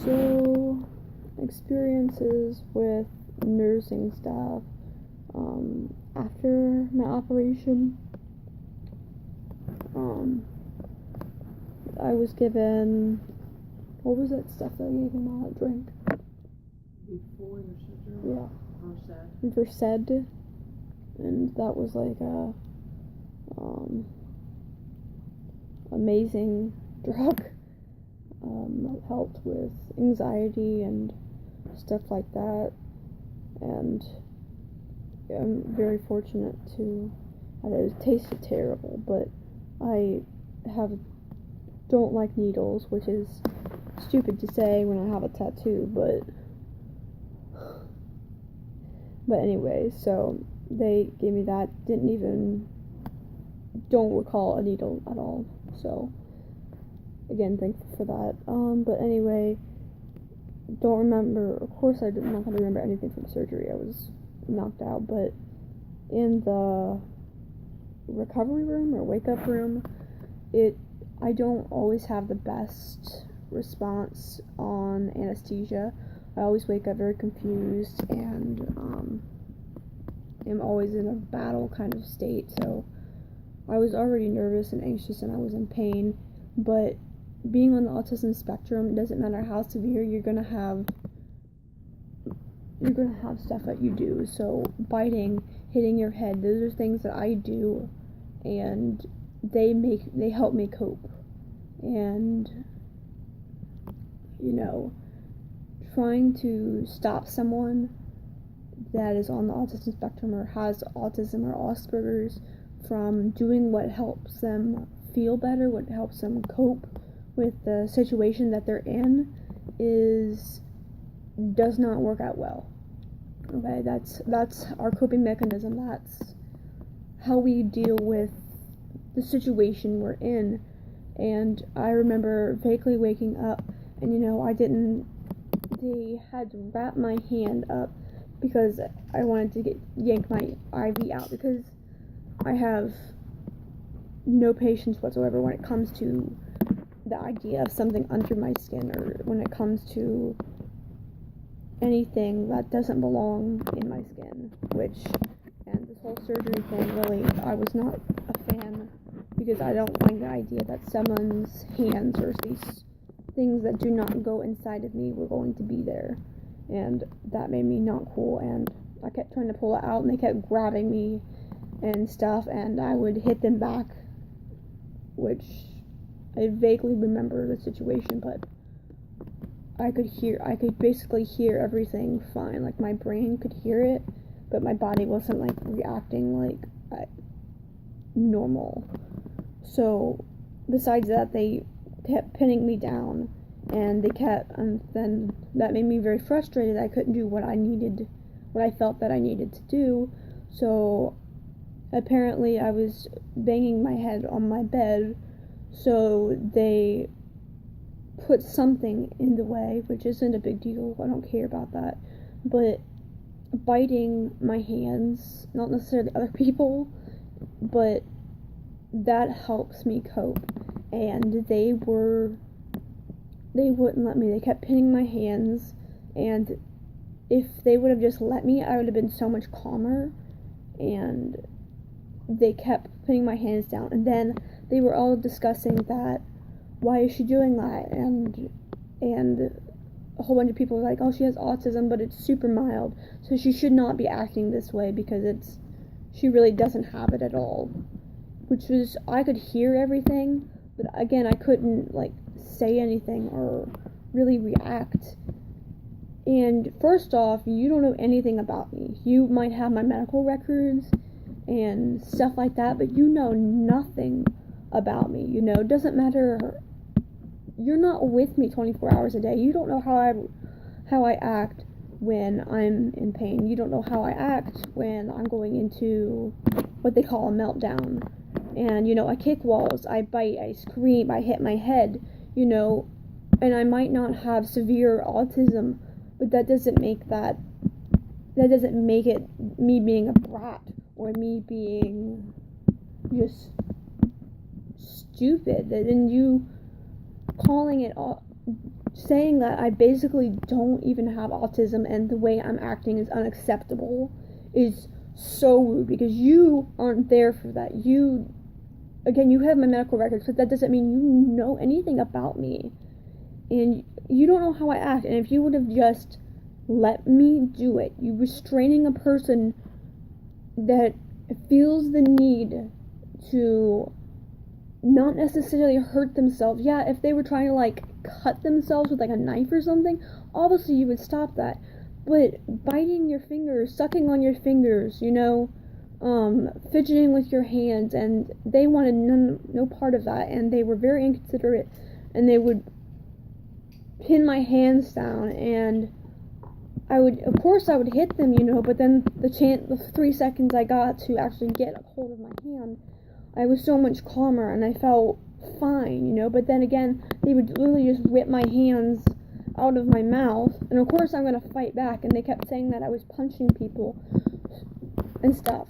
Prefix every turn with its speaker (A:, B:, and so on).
A: So, experiences with nursing staff. After my operation, I was given, what was that stuff that I gave him all that drink?
B: Before your surgery?
A: Yeah.
B: Versed.
A: Versed. And that was like a amazing drug. That helped with anxiety and stuff like that. And I'm very fortunate to, I know it tasted terrible, but I don't like needles, which is stupid to say when I have a tattoo, but anyway, so they gave me that, don't recall a needle at all, so again, thankful for that. But anyway, don't remember, of course I'm not going to remember anything from surgery, I was knocked out, but in the recovery room or wake up room, I don't always have the best response on anesthesia. I always wake up very confused and am always in a battle kind of state, so I was already nervous and anxious and I was in pain, but being on the autism spectrum, it doesn't matter how severe, you're gonna have stuff that you do. So biting, hitting your head, those are things that I do, and they help me cope. And trying to stop someone that is on the autism spectrum or has autism or Asperger's from doing what helps them feel better, what helps them cope with the situation that they're in, does not work out well. Okay, that's our coping mechanism. That's how we deal with the situation we're in. And I remember vaguely waking up, and they had to wrap my hand up because I wanted to yank my IV out, because I have no patience whatsoever when it comes to the idea of something under my skin, or when it comes to anything that doesn't belong in my skin, and this whole surgery thing, really, I was not a fan, because I don't like the idea that someone's hands or these things that do not go inside of me were going to be there, and that made me not cool, and I kept trying to pull it out, and they kept grabbing me and stuff, and I would hit them back, which I vaguely remember the situation, but I could basically hear everything fine, like my brain could hear it, but my body wasn't like reacting like normal. So besides that, they kept pinning me down, and then that made me very frustrated. I couldn't do what I felt that I needed to do, so apparently I was banging my head on my bed, so they put something in the way, which isn't a big deal, I don't care about that, but biting my hands, not necessarily other people, but that helps me cope, and they wouldn't let me. They kept pinning my hands, and if they would have just let me, I would have been so much calmer, and they kept pinning my hands down, and then they were all discussing that, why is she doing that, and a whole bunch of people were like, oh, she has autism, but it's super mild, so she should not be acting this way, because she really doesn't have it at all, which was, I could hear everything, but again, I couldn't, say anything or really react. And first off, you don't know anything about me. You might have my medical records and stuff like that, but you know nothing about me. It doesn't matter. You're not with me 24 hours a day. You don't know how I act when I'm in pain. You don't know how I act when I'm going into what they call a meltdown. And, I kick walls, I bite, I scream, I hit my head, and I might not have severe autism, but that doesn't make it me being a brat, or me being just stupid. And you calling it saying that I basically don't even have autism and the way I'm acting is unacceptable is so rude, because you aren't there for that. You have my medical records, but that doesn't mean you know anything about me. And you don't know how I act. And if you would have just let me do it, you restraining a person that feels the need to not necessarily hurt themselves. Yeah, if they were trying to, like, cut themselves with, like, a knife or something, obviously you would stop that. But biting your fingers, sucking on your fingers, fidgeting with your hands, and they wanted no part of that, and they were very inconsiderate, and they would pin my hands down, and I would hit them, but then the 3 seconds I got to actually get a hold of my hand, I was so much calmer, and I felt fine, but then again, they would literally just whip my hands out of my mouth, and of course I'm gonna fight back, and they kept saying that I was punching people and stuff.